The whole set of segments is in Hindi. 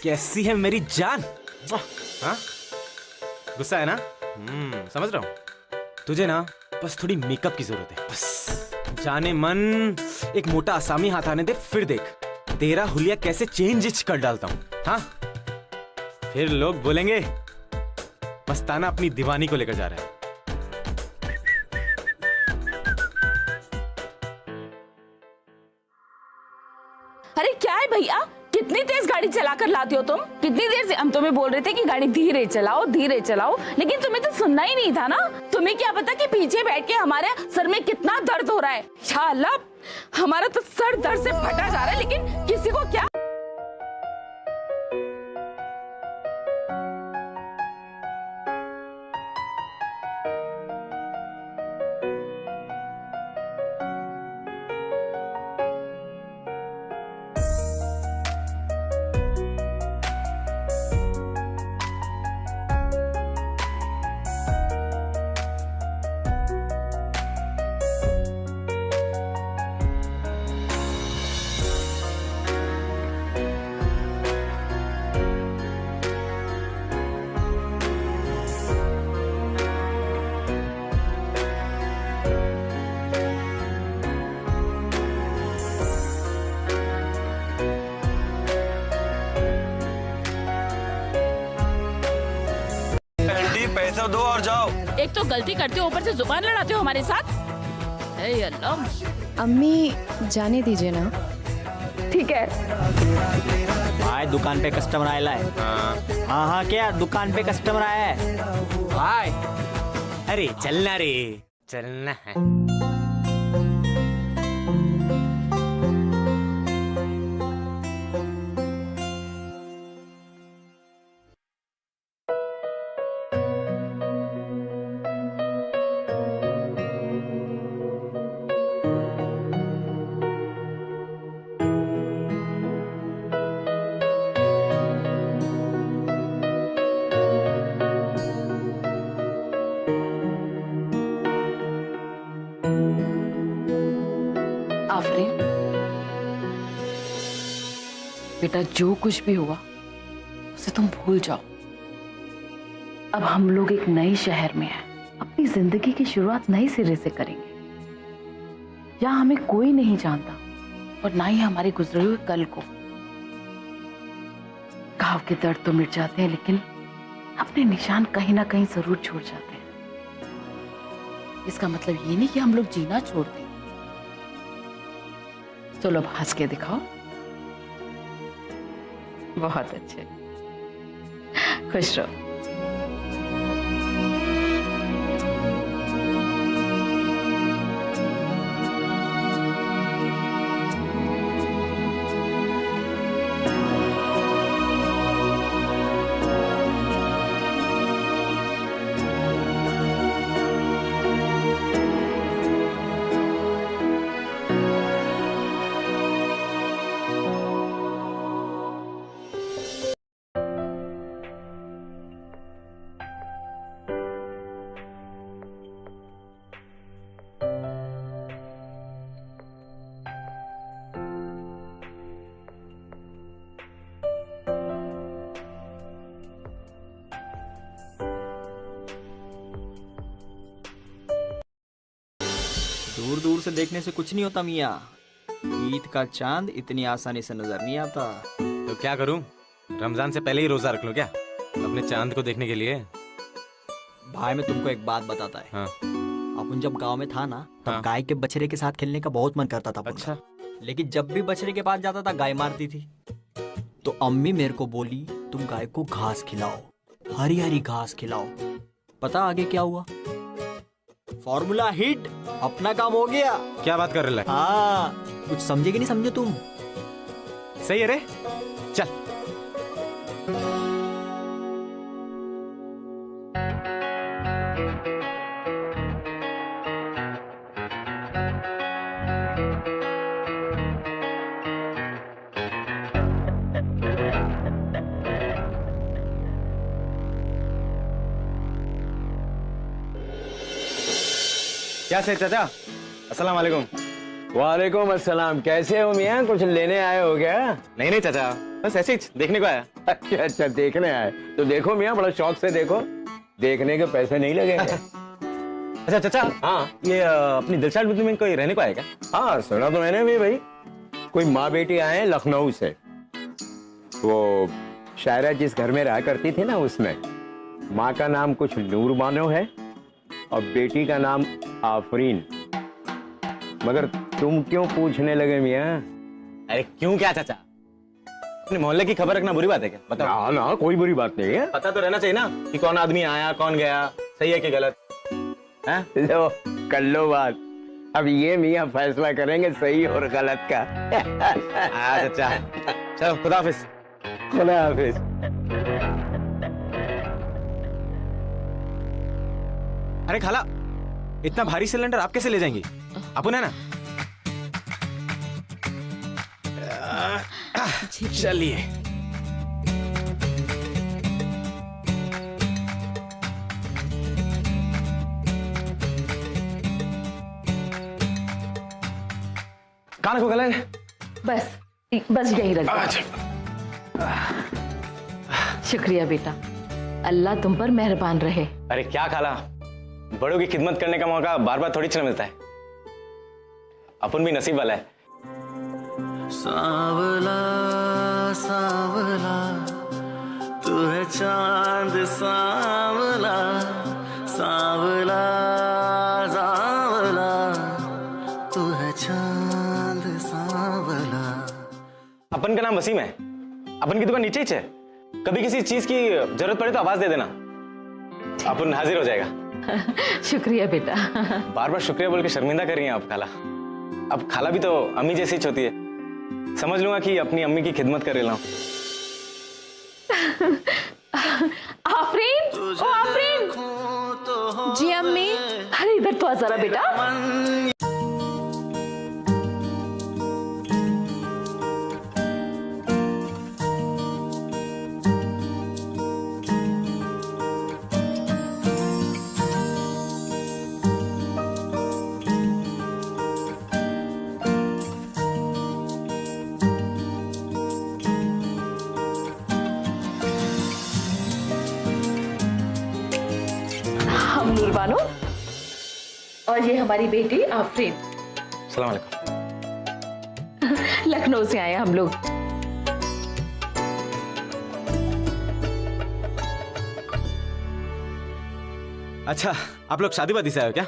कैसी है मेरी जान? हाँ, गुस्सा है ना? समझ रहा हूँ। तुझे ना बस थोड़ी मेकअप की जरूरत है, बस। जाने मन, एक मोटा आसामी हाथ आने दे, फिर देख तेरा हुलिया कैसे चेंज कर डालता हूँ। हाँ, फिर लोग बोलेंगे मस्ताना अपनी दीवानी को लेकर जा रहा है। अरे क्या है भैया, कितनी तेज गाड़ी चलाकर लाती हो तुम? कितनी देर से हम तुम्हें बोल रहे थे कि गाड़ी धीरे चलाओ, लेकिन तुम्हें तो सुनना ही नहीं था ना। तुम्हें क्या पता कि पीछे बैठ के हमारे सर में कितना दर्द हो रहा है। या अल्लाह, हमारा तो सर दर्द से फटा जा रहा है, लेकिन किसी को क्या। पैसा दो और जाओ। एक तो गलती करते हो, ऊपर से जुबान लड़ाते हो हमारे साथ। हे अल्लाह। अम्मी जाने दीजिए ना। ठीक है। भाई दुकान पे कस्टमर आया है। हाँ हाँ, क्या दुकान पे कस्टमर आया है? हाय, अरे चलना रे, चलना है। आफरीन, बेटा जो कुछ भी हुआ उसे तुम भूल जाओ। अब हम लोग एक नए शहर में हैं, अपनी जिंदगी की शुरुआत नए सिरे से करेंगे। यहाँ हमें कोई नहीं जानता और ना ही हमारे गुजरे हुए कल को। घाव के दर्द तो मिट जाते हैं, लेकिन अपने निशान कहीं ना कहीं जरूर छोड़ जाते हैं। इसका मतलब ये नहीं कि हम लोग जीना छोड़ दें। चलो अब हंस के दिखाओ। बहुत अच्छे, खुश रहो। दूर दूर से देखने से कुछ नहीं होता मियाँ। ईद का चांद इतनी आसानी से नजर नहीं आता। तो क्या करूं, रमजान से पहले ही रोजा रख लूं क्या अपने चांद को देखने के लिए? भाई मैं तुमको एक बात बताता है। हाँ। अपन जब गांव में था ना, तब हाँ। गाय के बछड़े के साथ खेलने का बहुत मन करता था। अच्छा। लेकिन जब भी बछड़े के पास जाता था गाय मारती थी। तो अम्मी मेरे को बोली तुम गाय को घास खिलाओ, हरी हरी घास खिलाओ। पता आगे क्या हुआ? फॉर्मूला हिट, अपना काम हो गया। क्या बात कर रहे हैं? हाँ, कुछ समझे कि नहीं समझे तुम? सही है रे, चल। क्या से चाचा, अस्सलाम वालेकुम। वालेकुम अस्सलाम। कैसे हो मियाँ, कुछ लेने आए हो क्या? नहीं नहीं चाचा, बस ऐसे ही देखने को आया। अच्छा अच्छा, देखने आए तो देखो मियाँ, बड़ा शौक से देखो, देखने के पैसे नहीं लगेंगे। अच्छा चाचा, हाँ ये अपनी दिलशाद बिल्डिंग में कोई रहने को आया क्या? हाँ, सुना तो मैंने भी भाई। कोई माँ बेटी आए हैं लखनऊ से। वो शायरा जिस घर में रहा करती थी ना, उसमें माँ का नाम कुछ नूर बानो है और बेटी का नाम आफरीन। मगर तुम क्यों पूछने लगे मियाँ? अरे क्यों क्या चाचा, अपने मोहल्ले की खबर रखना बुरी बात है क्या? बताओ। ना ना, कोई बुरी बात नहीं है। पता तो रहना चाहिए ना कि कौन आदमी आया कौन गया, सही है कि गलत है? लो कर लो बात। अब ये मियाँ फैसला करेंगे सही और गलत का। हाँ चाचा, चलो खुदा हाफिज। खुदा हाफिज। अरे खाला, इतना भारी सिलेंडर आप कैसे ले जाएंगी? अपन है ना। चलिए। कहाँ रखो गले? बस बस यही रख दो। शुक्रिया बेटा, अल्लाह तुम पर मेहरबान रहे। अरे क्या खाला, बड़ों की खिदमत करने का मौका बार बार थोड़ी ना मिलता है। अपन भी नसीब वाला है। सांवला सांवला तू है चांद सांवला, सांवला सांवला तू है चांद सांवला। अपन का नाम वसीम है, अपन की दुकान नीचे ही है। कभी किसी चीज की जरूरत पड़े तो आवाज दे देना, अपन हाजिर हो जाएगा। शुक्रिया बेटा। बार बार शुक्रिया बोल के शर्मिंदा कर रही हैं आप खाला। अब खाला भी तो अम्मी जैसी होती है, समझ लूंगा कि अपनी अम्मी की खिदमत कर रहा हूं। आफरीन, ओ आफरीन। जी अम्मी। अरे इधर तो आ जरा बेटा। हम नूरबानो और ये हमारी बेटी आफरीन। सलाम अलैकुम। लखनऊ से आए हैं हम लोग। अच्छा, आप लोग शादी वादी से आए हो क्या?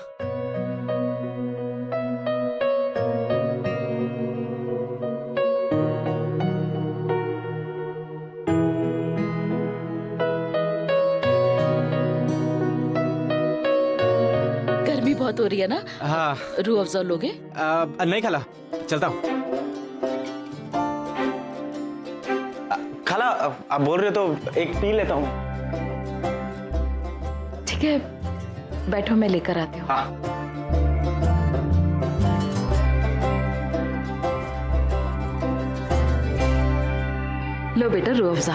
गर्मी बहुत हो रही है ना, हाँ। रूह अफ़ज़ा लोगे? नहीं खाला, चलता हूँ। खाला आप बोल रहे हो तो एक पी लेता हूँ। ठीक है, बैठो मैं लेकर आती हूँ। हाँ। लो बेटा रूह अफ़ज़ा।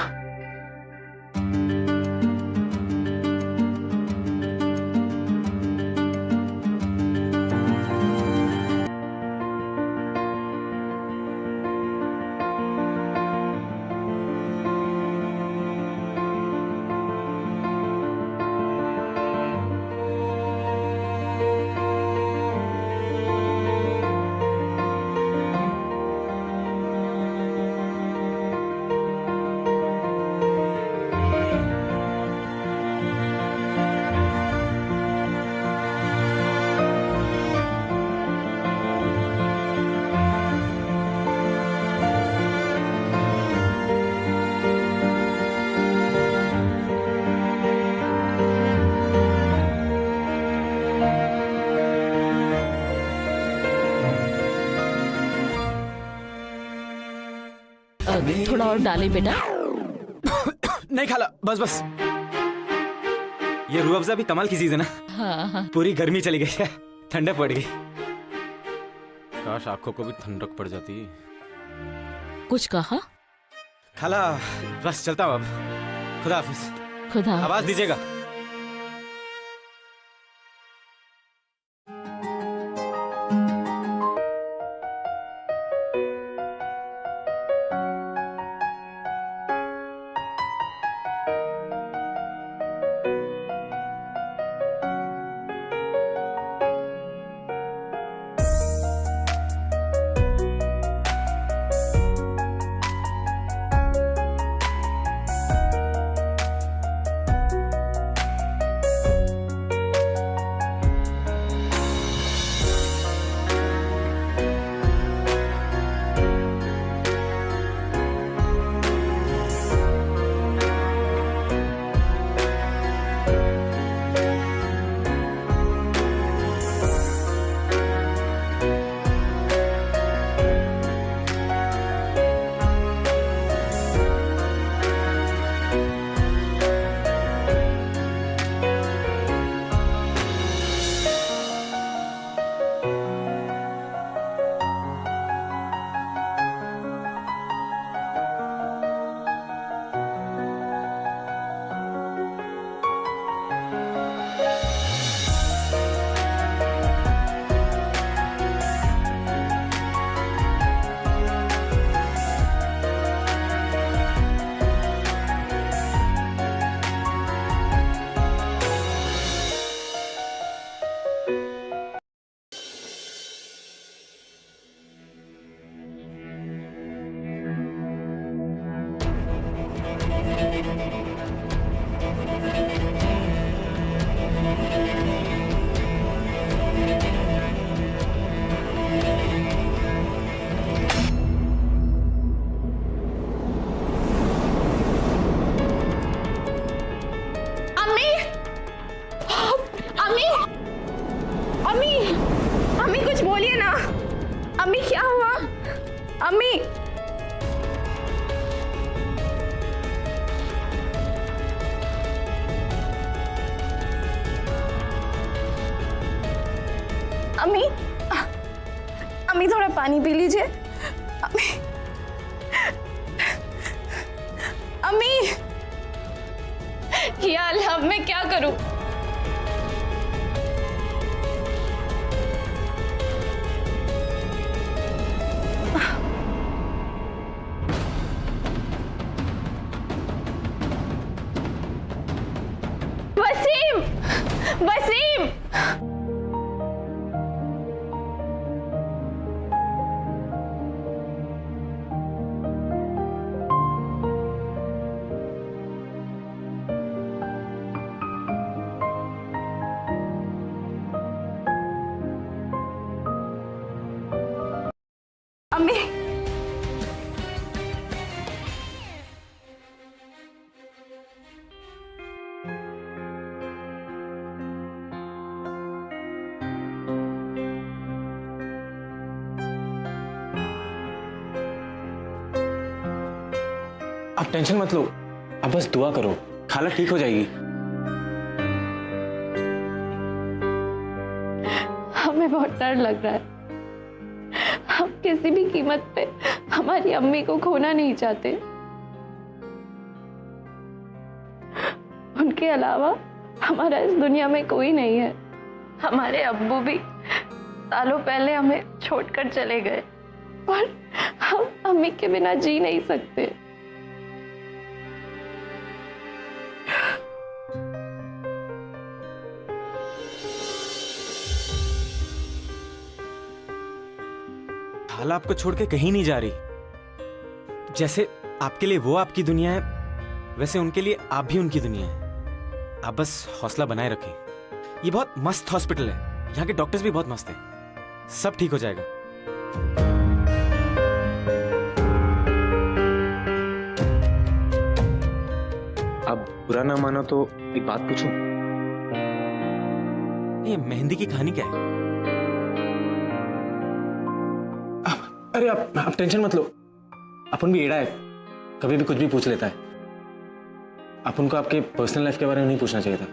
थोड़ा और डाले बेटा। नहीं खाला, बस बस। ये रूह अफ़ज़ा भी कमाल की चीज है ना। हाँ हाँ। पूरी गर्मी चली गई है, ठंडक पड़ गई। काश आंखों को भी ठंडक पड़ जाती। कुछ कहा? खाला बस चलता हूँ अब। खुदा हाफिज। खुदा आवाज दीजिएगा। अम्मी कुछ बोलिए ना। अम्मी क्या हुआ? अम्मी अम्मी अम्मी थोड़ा पानी पी लीजिए। अम्मी अम्मी या अल्लाह, अब मैं क्या करूं? वसीम वसीम अम्मी आप टेंशन मत लो, आप बस दुआ करो, खाला ठीक हो जाएगी। हमें बहुत डर लग रहा है। हम किसी भी कीमत पे हमारी अम्मी को खोना नहीं चाहते। उनके अलावा हमारा इस दुनिया में कोई नहीं है। हमारे अब्बू भी सालों पहले हमें छोड़कर चले गए और हम अम्मी के बिना जी नहीं सकते। खाला आपको छोड़ के कहीं नहीं जा रही। जैसे आपके लिए वो आपकी दुनिया है, वैसे उनके लिए आप भी उनकी दुनिया है। आप बस हौसला बनाए रखें। ये बहुत मस्त हॉस्पिटल है, यहाँ के डॉक्टर्स भी बहुत मस्त हैं। सब ठीक हो जाएगा। अब बुरा ना मानो तो एक बात पूछूं? ये मेहंदी की कहानी क्या है? अरे आप टेंशन मत लो, अपन भी एड़ा है, कभी भी कुछ भी पूछ लेता है। अपन को आपके पर्सनल लाइफ के बारे में नहीं पूछना चाहिए था।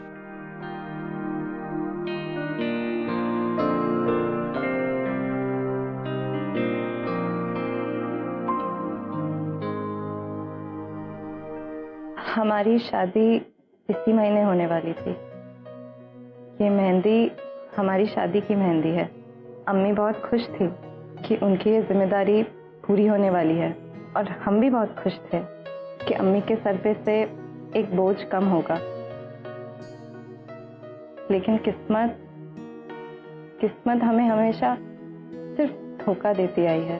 हमारी शादी इसी महीने होने वाली थी। ये मेहंदी हमारी शादी की मेहंदी है। अम्मी बहुत खुश थी कि उनकी ये जिम्मेदारी पूरी होने वाली है और हम भी बहुत खुश थे कि अम्मी के सर पे से एक बोझ कम होगा। लेकिन किस्मत हमें हमेशा सिर्फ धोखा देती आई है।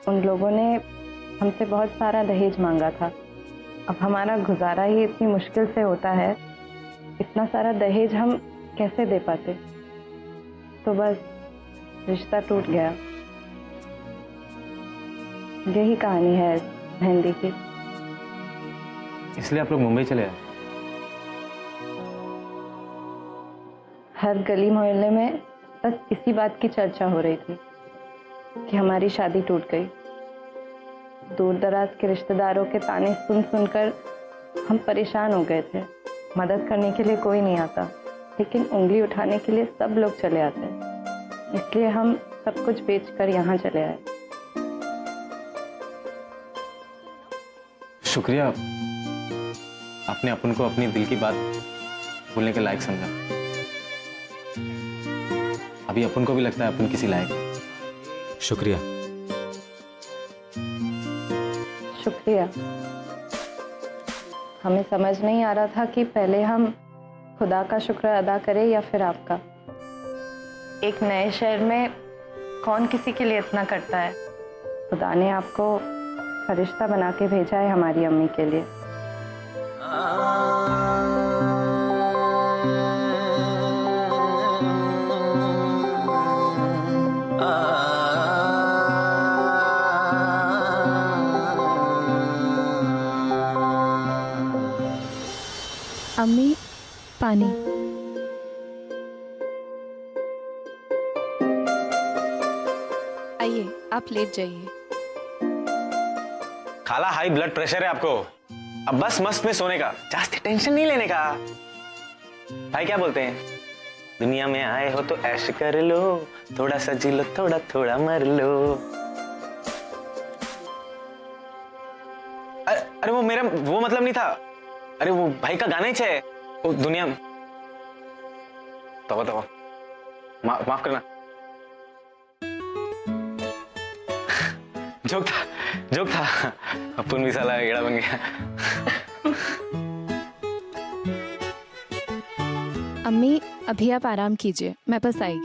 उन लोगों ने हमसे बहुत सारा दहेज मांगा था। अब हमारा गुजारा ही इतनी मुश्किल से होता है, इतना सारा दहेज हम कैसे दे पाते? तो बस रिश्ता टूट गया। यही कहानी है मेहंदी की। इसलिए आप लोग मुंबई चले आए? हर गली मोहल्ले में बस इसी बात की चर्चा हो रही थी कि हमारी शादी टूट गई। दूर दराज के रिश्तेदारों के ताने सुन सुनकर हम परेशान हो गए थे। मदद करने के लिए कोई नहीं आता, लेकिन उंगली उठाने के लिए सब लोग चले आते हैं। इसलिए हम सब कुछ बेचकर यहाँ चले आए। शुक्रिया, आपने अपन को अपनी दिल की बात बोलने के लायक समझा। अभी अपन को भी लगता है अपन किसी लायक। शुक्रिया। शुक्रिया। हमें समझ नहीं आ रहा था कि पहले हम खुदा का शुक्र अदा करें या फिर आपका। एक नए शहर में कौन किसी के लिए इतना करता है। खुदा ने आपको फरिश्ता बना के भेजा है हमारी अम्मी के लिए। अम्मी, पानी। आइए, आप लेट जाइए। खाला हाई ब्लड प्रेशर है आपको, अब बस मस्त में सोने का, जास्ती टेंशन नहीं लेने का। भाई क्या बोलते हैं, दुनिया में आए हो तो ऐश कर लो, थोड़ा सा जी लो, थोड़ा थोड़ा मर लो। अरे वो मेरा वो मतलब नहीं था, अरे वो भाई का गाना ही है वो दुनिया में। तो माफ करना। जोक था अपन भी साला गेड़ा बन गया। अम्मी, अभी आप आराम कीजिए, मैं बस आई।